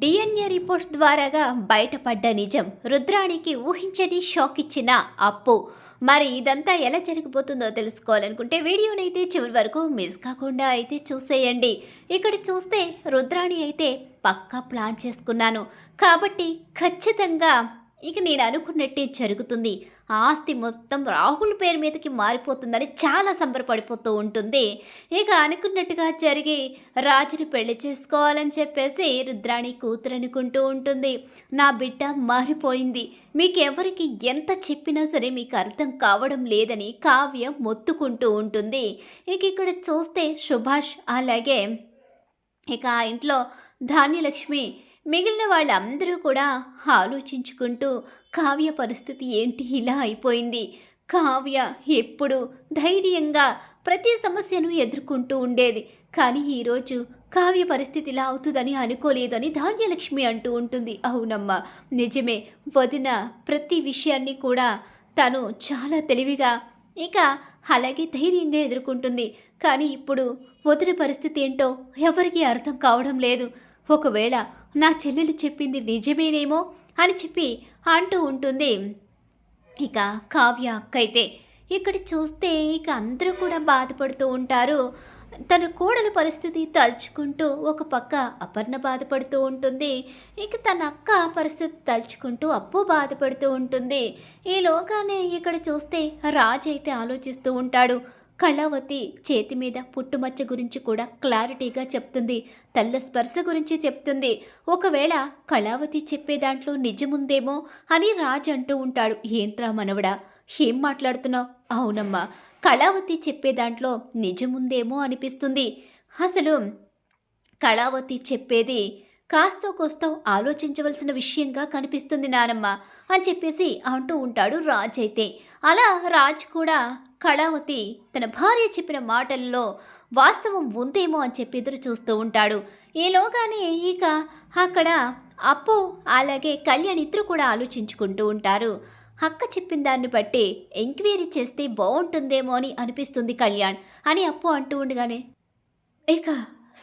DNA reports ద్వారాగా బయటపడ్డ నిజం రుద్రాణికి ఊహించని షాక్ ఇచ్చిన అప్పు. మరి ఇదంతా ఎలా జరిగిపోతుందో తెలుసుకోవాలనుకుంటే వీడియోనైతే చివరి వరకు మిస్ కాకుండా అయితే చూసేయండి. ఇక్కడ చూస్తే రుద్రాణి అయితే పక్కా ప్లాన్ చేసుకున్నాను కాబట్టి ఖచ్చితంగా ఇక నేను అనుకున్నట్టే జరుగుతుంది. ఆస్తి మొత్తం రాహుల్ పేరు మీదకి మారిపోతుందని చాలా సంబరపడిపోతూ ఉంటుంది. ఇక అనుకున్నట్టుగా జరిగి రాజుని పెళ్లి చేసుకోవాలని చెప్పేసి రుద్రాణి కూతురు అనుకుంటూ ఉంటుంది. నా బిడ్డ మారిపోయింది, మీకెవరికి ఎంత చెప్పినా సరే మీకు అర్థం కావడం లేదని కావ్య మొత్తుకుంటూ ఉంటుంది. ఇక ఇక్కడ చూస్తే సుభాష్ అలాగే ఇక ఆ ఇంట్లో ధాన్యలక్ష్మి మిగిలిన వాళ్ళందరూ కూడా ఆలోచించుకుంటూ కావ్య పరిస్థితి ఏంటి ఇలా అయిపోయింది. కావ్య ఎప్పుడు ధైర్యంగా ప్రతి సమస్యను ఎదుర్కొంటూ ఉండేది, కానీ ఈరోజు కావ్య పరిస్థితి ఇలా అవుతుందని అనుకోలేదని ధాన్యలక్ష్మి అంటూ ఉంటుంది. అవునమ్మా, నిజమే, వదిన ప్రతి విషయాన్ని కూడా తను చాలా తెలివిగా ఇక అలాగే ధైర్యంగా ఎదుర్కొంటుంది. కానీ ఇప్పుడు వదిన పరిస్థితి ఏంటో ఎవరికీ అర్థం కావడం లేదు. ఒకవేళ నా చెల్లెలు చెప్పింది నిజమేనేమో అని చెప్పి అంటూ ఉంటుంది ఇక కావ్య అక్కయితే. ఇక్కడ చూస్తే ఇక అందరూ కూడా బాధపడుతూ ఉంటారు. తన కోడల పరిస్థితి తలుచుకుంటూ ఒక పక్క అపర్ణ బాధపడుతూ ఉంటుంది. ఇక తన అక్క పరిస్థితి తలుచుకుంటూ అప్పు బాధపడుతూ ఉంటుంది. ఈలోగానే ఇక్కడ చూస్తే రాజు అయితే ఆలోచిస్తూ ఉంటాడు. కళావతి చేతి మీద పుట్టుమచ్చ గురించి కూడా క్లారిటీగా చెప్తుంది, తల్ల స్పర్శ గురించి చెప్తుంది. ఒకవేళ కళావతి చెప్పే దాంట్లో నిజముందేమో అని రాజు అంటూ ఉంటాడు. ఏంట్రా మనవడా, ఏం మాట్లాడుతున్నావు? అవునమ్మా, కళావతి చెప్పే దాంట్లో నిజముందేమో అనిపిస్తుంది. అసలు కళావతి చెప్పేది కాస్తో కోస్తో ఆలోచించవలసిన విషయంగా కనిపిస్తుంది నానమ్మ అని చెప్పేసి అంటూ ఉంటాడు రాజ్ అయితే. అలా రాజ్ కూడా కళావతి తన భార్య చెప్పిన మాటల్లో వాస్తవం ఉందేమో అని చెప్పి ఎదురు చూస్తూ ఉంటాడు. ఈలోగానే ఇక అక్కడ అప్పు అలాగే కళ్యాణ్ ఇద్దరు కూడా ఆలోచించుకుంటూ ఉంటారు. అక్క చెప్పిన దాన్ని బట్టి ఎంక్వైరీ చేస్తే బాగుంటుందేమో అని అనిపిస్తుంది కళ్యాణ్ అని అప్పు అంటూ ఉండగానే, ఇక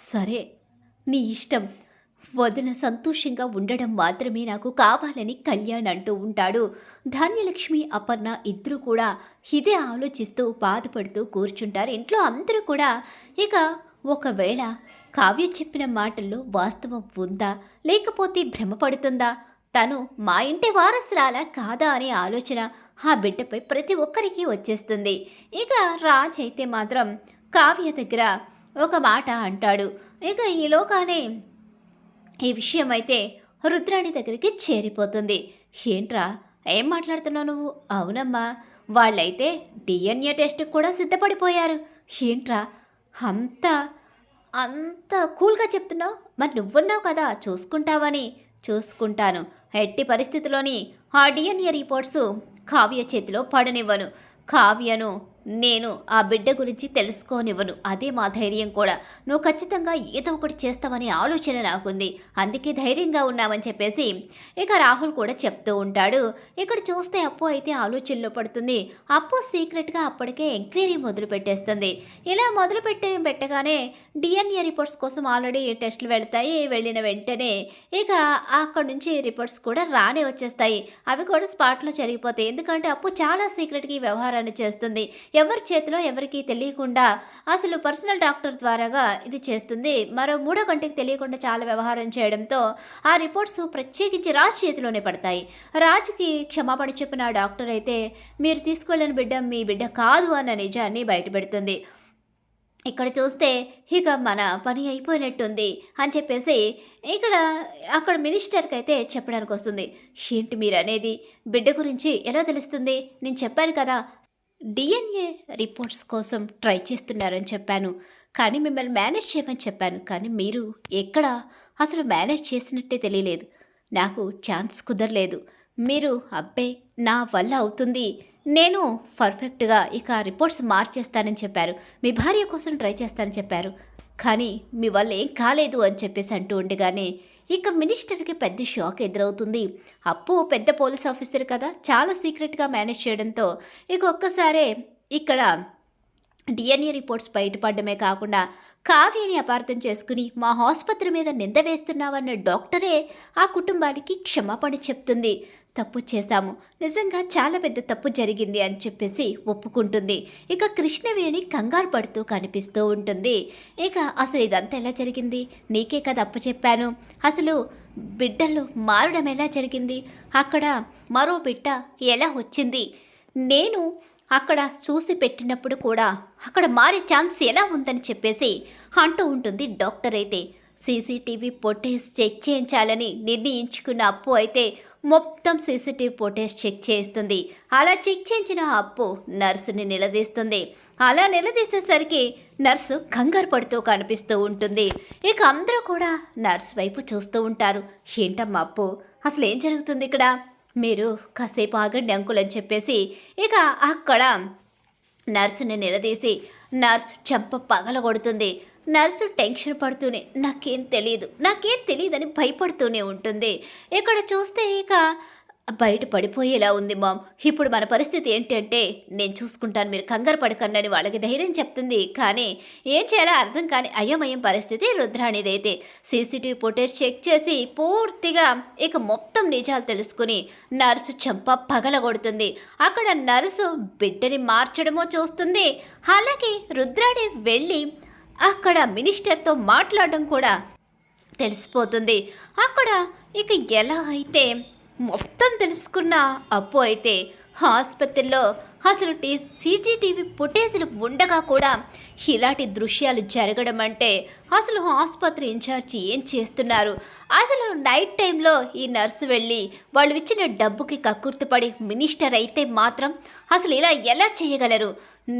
సరే నీ ఇష్టం, వదిన సంతోషంగా ఉండడం మాత్రమే నాకు కావాలని కళ్యాణ్ అంటూ ఉంటాడు. ధాన్యలక్ష్మి అపర్ణ ఇద్దరు కూడా ఇదే ఆలోచిస్తూ బాధపడుతూ కూర్చుంటారు. ఇంట్లో అందరూ కూడా ఇక ఒకవేళ కావ్య చెప్పిన మాటల్లో వాస్తవం ఉందా లేకపోతే భ్రమపడుతుందా, తను మా ఇంటి వారసురాలా కాదా అనే ఆలోచన ఆ బిడ్డపై ప్రతి ఒక్కరికి వచ్చేస్తుంది. ఇక రాజ్ అయితే మాత్రం కావ్య దగ్గర ఒక మాట అంటాడు. ఇక ఈలోగానే ఈ విషయం అయితే రుద్రాణి దగ్గరికి చేరిపోతుంది. ఏంట్రా, ఏం మాట్లాడుతున్నావు నువ్వు? అవునమ్మా, వాళ్ళైతే డిఎన్ఏ టెస్ట్కి కూడా సిద్ధపడిపోయారు. ఏంట్రా అంత అంత కూల్గా చెప్తున్నావు? మరి నువ్వున్నావు కదా చూసుకుంటావని. చూసుకుంటాను, ఎట్టి పరిస్థితిలోని ఆ డిఎన్ఏ రిపోర్ట్స్ కావ్య చేతిలో పడనివ్వను. కావ్యను నేను ఆ బిడ్డ గురించి తెలుసుకోనివ్వను. అదే మా ధైర్యం కూడా. నువ్వు ఖచ్చితంగా ఏదో ఒకటి చేస్తావనే ఆలోచన నాకుంది, అందుకే ధైర్యంగా ఉన్నామని చెప్పేసి ఇక రాహుల్ కూడా చెప్తూ ఉంటాడు. ఇక్కడ చూస్తే అప్పు అయితే ఆలోచనలో పడుతుంది. అప్పు సీక్రెట్గా అప్పటికే ఎంక్వైరీ మొదలు పెట్టేస్తుంది. ఇలా మొదలు పెట్టగానే డిఎన్ఏ రిపోర్ట్స్ కోసం ఆల్రెడీ టెస్టులు వెళ్తాయి. వెళ్ళిన వెంటనే ఇక అక్కడ నుంచి రిపోర్ట్స్ కూడా రానే వచ్చేస్తాయి. అవి కూడా స్పాట్లో జరిగిపోతాయి. ఎందుకంటే అప్పు చాలా సీక్రెట్గా ఈ వ్యవహారాన్ని చేస్తుంది. ఎవరి చేతిలో ఎవరికి తెలియకుండా అసలు పర్సనల్ డాక్టర్ ద్వారాగా ఇది చేస్తుంది. మరో మూడో గంటకి తెలియకుండా చాలా వ్యవహారం చేయడంతో ఆ రిపోర్ట్స్ ప్రత్యేకించి రాజ్ చేతిలోనే పడతాయి. రాజుకి క్షమాపణ చెప్పిన ఆ డాక్టర్ అయితే మీరు తీసుకెళ్ళిన బిడ్డ మీ బిడ్డ కాదు అన్న నిజాన్ని బయటపెడుతుంది. ఇక్కడ చూస్తే ఇక మన పని అయిపోయినట్టుంది అని చెప్పేసి ఇక్కడ అక్కడ మినిస్టర్కి అయితే చెప్పడానికి వస్తుంది. ఏంటి మీరు అనేది? బిడ్డ గురించి ఎలా తెలుస్తుంది? నేను చెప్పాను కదా, డిఎన్ఏ రిపోర్ట్స్ కోసం ట్రై చేస్తున్నారని చెప్పాను, కానీ మిమ్మల్ని మేనేజ్ చేయమని చెప్పాను. కానీ మీరు ఎక్కడ అసలు మేనేజ్ చేసినట్టే తెలియలేదు. నాకు ఛాన్స్ కుదరలేదు. మీరు అబ్బే నా వల్ల అవుతుంది, నేను పర్ఫెక్ట్గా ఇక రిపోర్ట్స్ మార్చేస్తానని చెప్పారు. మీ భార్య కోసం ట్రై చేస్తానని చెప్పారు, కానీ మీ వల్ల ఏం కాలేదు అని చెప్పేసి అంటూ ఉండగానే ఇక మినిస్టర్కి పెద్ద షాక్ ఎదురవుతుంది. అప్పు పెద్ద పోలీస్ ఆఫీసర్ కదా, చాలా సీక్రెట్గా మేనేజ్ చేయడంతో ఇక ఒక్కసారే ఇక్కడ డిఎన్ఏ రిపోర్ట్స్ బయటపడమే కాకుండా కావ్యని అపార్థం చేసుకుని మా ఆసుపత్రి మీద నింద వేస్తున్నావన్న డాక్టరే ఆ కుటుంబానికి క్షమాపణ చెప్తుంది. తప్పు చేశాము, నిజంగా చాలా పెద్ద తప్పు జరిగింది అని చెప్పేసి ఒప్పుకుంటుంది. ఇక కృష్ణవేణి కంగారు పడుతూ కనిపిస్తూ ఉంటుంది. ఇక అసలు ఇదంతా ఎలా జరిగింది, నీకే కదా అప్పు చెప్పాను, అసలు బిడ్డలు మారడం ఎలా జరిగింది, అక్కడ మరో బిడ్డ ఎలా వచ్చింది, నేను అక్కడ చూసి పెట్టినప్పుడు కూడా అక్కడ మారే ఛాన్స్ ఎలా ఉందని చెప్పేసి అంటూ ఉంటుంది. డాక్టర్ అయితే సీసీటీవీ ఫుటేజ్ చెక్ చేయించాలని నిర్ణయించుకున్న అప్పు అయితే మొత్తం సీసీటీవీ ఫుటేజ్ చెక్ చేస్తుంది. అలా చెక్ చేయించిన అప్పు నర్సుని నిలదీస్తుంది. అలా నిలదీసేసరికి నర్సు కంగారు పడుతూ కనిపిస్తూ ఉంటుంది. ఇక అందరూ కూడా నర్స్ వైపు చూస్తూ ఉంటారు. ఏంటమ్మా అప్పు, అసలు ఏం జరుగుతుంది ఇక్కడ, మీరు కాసేపు ఆగండి అంకుల్ అని చెప్పేసి ఇక అక్కడ నర్సుని నిలదీసి నర్స్ చెంప పగలగొడుతుంది. నర్సు టెన్షన్ పడుతూనే నాకేం తెలియదని భయపడుతూనే ఉంటుంది. ఇక్కడ చూస్తే ఇక బయట పడిపోయేలా ఉంది మామ్. ఇప్పుడు మన పరిస్థితి ఏంటంటే నేను చూసుకుంటాను, మీరు కంగారు పడకండి అని వాళ్ళకి ధైర్యం చెప్తుంది. కానీ ఏం చేయాలో అర్థం కాని అయోమయం పరిస్థితి రుద్రాణిదైతే. సీసీటీవీ ఫుటేజ్ చెక్ చేసి పూర్తిగా ఇక మొత్తం నిజాలు తెలుసుకుని నర్సు చెంప పగలగొడుతుంది. అక్కడ నర్సు బిడ్డని మార్చడమో చూస్తుంది. అలాగే రుద్రాణి వెళ్ళి అక్కడ మినిస్టర్తో మాట్లాడడం కూడా తెలిసిపోతుంది. అక్కడ ఇక ఎలా అయితే మొత్తం తెలుసుకున్న అప్పు అయితే ఆసుపత్రిలో అసలు సీసీటీవీ ఫుటేజ్లు ఉండగా కూడా ఇలాంటి దృశ్యాలు జరగడం అంటే అసలు ఆసుపత్రి ఇన్ఛార్జి ఏం చేస్తున్నారు, అసలు నైట్ టైంలో ఈ నర్సు వెళ్ళి వాళ్ళు ఇచ్చిన డబ్బుకి కక్కుర్తిపడి మినిస్టర్ అయితే మాత్రం అసలు ఇలా ఎలా చేయగలరు,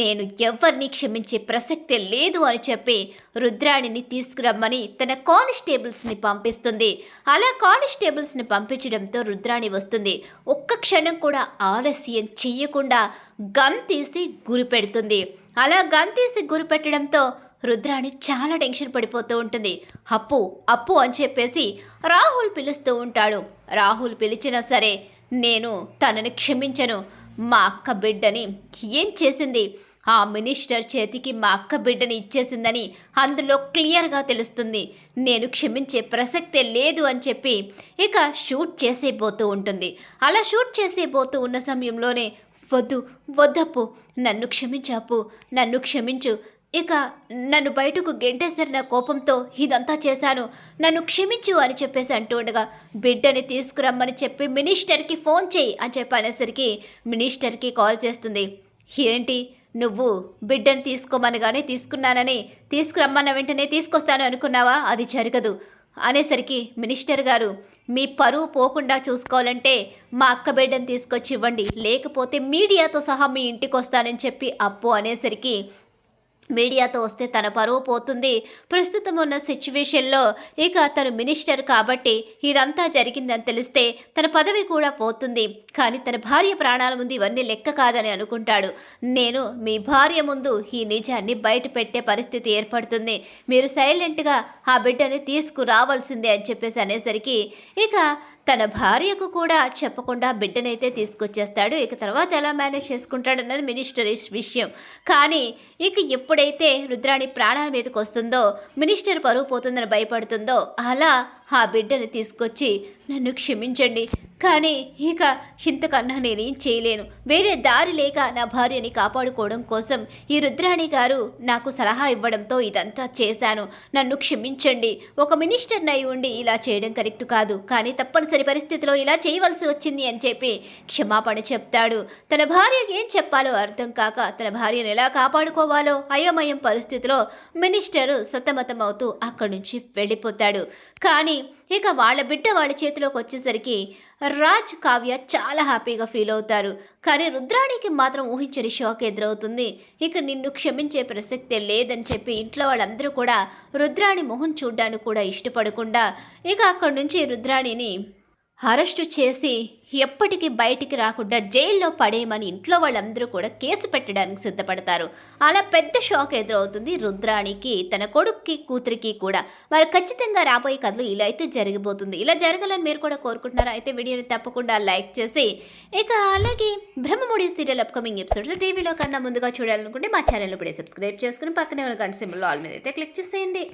నేను ఎవరిని క్షమించే ప్రసక్తే లేదు అని చెప్పి రుద్రాణిని తీసుకురమ్మని తన కానిస్టేబుల్స్ని పంపిస్తుంది. అలా కానిస్టేబుల్స్ని పంపించడంతో రుద్రాణి వస్తుంది. ఒక్క క్షణం కూడా ఆలస్యం చెయ్యకుండా గన్ తీసి గురిపెడుతుంది. అలా గన్ తీసి గురిపెట్టడంతో రుద్రాణి చాలా టెన్షన్ పడిపోతూ ఉంటుంది. అప్పు అని చెప్పేసి రాహుల్ పిలుస్తూ ఉంటాడు. రాహుల్ పిలిచినా సరే నేను తనని క్షమించను, మా అక్క బిడ్డని ఏం చేసింది, ఆ మినిస్టర్ చేతికి మా అక్క బిడ్డని ఇచ్చేసిందని అందులో క్లియర్గా తెలుస్తుంది, నేను క్షమించే ప్రసక్తే లేదు అని చెప్పి ఇక షూట్ చేసేపోతూ ఉంటుంది. అలా షూట్ చేసేపోతూ ఉన్న సమయంలోనే వద్దప్పు, నన్ను క్షమించు, ఇక నన్ను బయటకు గెంటేసరిన కోపంతో ఇదంతా చేశాను, నన్ను క్షమించు అని చెప్పేసి అంటూ ఉండగా బిడ్డని తీసుకురమ్మని చెప్పి మినిస్టర్కి ఫోన్ చేయి అని చెప్పి అనేసరికి మినిస్టర్కి కాల్ చేస్తుంది. ఏంటి నువ్వు బిడ్డని తీసుకోమనగానే తీసుకున్నానని తీసుకురమ్మన్న వెంటనే తీసుకొస్తాను అనుకున్నావా, అది జరగదు అనేసరికి మినిస్టర్ గారు మీ పరువు పోకుండా చూసుకోవాలంటే మా అక్క బిడ్డని తీసుకొచ్చి ఇవ్వండి, లేకపోతే మీడియాతో సహా మీ ఇంటికి వస్తానని చెప్పి అప్పు అనేసరికి మీడియాతో వస్తే తన పరువు పోతుంది. ప్రస్తుతం ఉన్న సిచ్యువేషన్లో ఇక తను మినిస్టర్ కాబట్టి ఇదంతా జరిగిందని తెలిస్తే తన పదవి కూడా పోతుంది. కానీ తన భార్య ప్రాణాల ముందు ఇవన్నీ లెక్క కాదని అనుకుంటాడు. నేను మీ భార్య ముందు ఈ నిజాన్ని బయట పెట్టే పరిస్థితి ఏర్పడుతుంది, మీరు సైలెంట్గా ఆ బిడ్డని తీసుకురావాల్సిందే అని చెప్పేసి అనేసరికి ఇక తన భార్యకు కూడా చెప్పకుండా బిడ్డనైతే తీసుకొచ్చేస్తాడు. ఇక తర్వాత ఎలా మేనేజ్ చేసుకుంటాడన్నది మినిస్టర్ విషయం. కానీ ఇక ఎప్పుడైతే రుద్రాణి ప్రాణాల మీదకి వస్తుందో, మినిస్టర్ పరువు పోతుందని భయపడుతుందో, అలా ఆ బిడ్డని తీసుకొచ్చి నన్ను క్షమించండి, కానీ ఇక ఇంతకన్నా నేనేం చేయలేను, వేరే దారి లేక నా భార్యని కాపాడుకోవడం కోసం ఈ రుద్రాణి గారు నాకు సలహా ఇవ్వడంతో ఇదంతా చేశాను, నన్ను క్షమించండి, ఒక మినిస్టర్ని అయి ఉండి ఇలా చేయడం కరెక్ట్ కాదు, కానీ తప్పనిసరి పరిస్థితిలో ఇలా చేయవలసి వచ్చింది అని చెప్పి క్షమాపణ చెప్తాడు. తన భార్యకి ఏం చెప్పాలో అర్థం కాక తన భార్యను ఎలా కాపాడుకోవాలో అయోమయం పరిస్థితిలో మినిస్టరు సతమతమవుతూ అక్కడి నుంచి వెళ్ళిపోతాడు. కానీ ఇక వాళ్ళ బిడ్డ వాళ్ళ చేతిలోకి వచ్చేసరికి రాజ్, కావ్య చాలా హ్యాపీగా ఫీల్ అవుతారు. కానీ రుద్రాణికి మాత్రం ఊహించని షాక్ ఎదురవుతుంది. ఇక నిన్ను క్షమించే ప్రసక్తే లేదని చెప్పి ఇంట్లో వాళ్ళందరూ కూడా రుద్రాణి మొహం చూడ్డానికి కూడా ఇష్టపడకుండా ఇక అక్కడి నుంచి రుద్రాణిని అరెస్టు చేసి ఎప్పటికీ బయటికి రాకుండా జైల్లో పడేయమని ఇంట్లో వాళ్ళందరూ కూడా కేసు పెట్టడానికి సిద్ధపడతారు. అలా పెద్ద షాక్ ఎదురవుతుంది రుద్రాణికి, తన కొడుక్కి, కూతురికి కూడా. మరి ఖచ్చితంగా రాబోయే కథలు ఇలా అయితే జరిగిపోతుంది. ఇలా జరగాలని మీరు కూడా కోరుకుంటున్నారా? అయితే వీడియోని తప్పకుండా లైక్ చేసి, ఇక అలాగే బ్రహ్మముడి సీరియల్ అప్కమింగ్ ఎపిసోడ్స్ టీవీలో కన్నా ముందుగా చూడాలనుకుంటే మా ఛానల్ ఇప్పుడే సబ్స్క్రైబ్ చేసుకుని పక్కనే ఉన్న గంట సింబల్ ఆల్ మీద అయితే క్లిక్ చేసేయండి.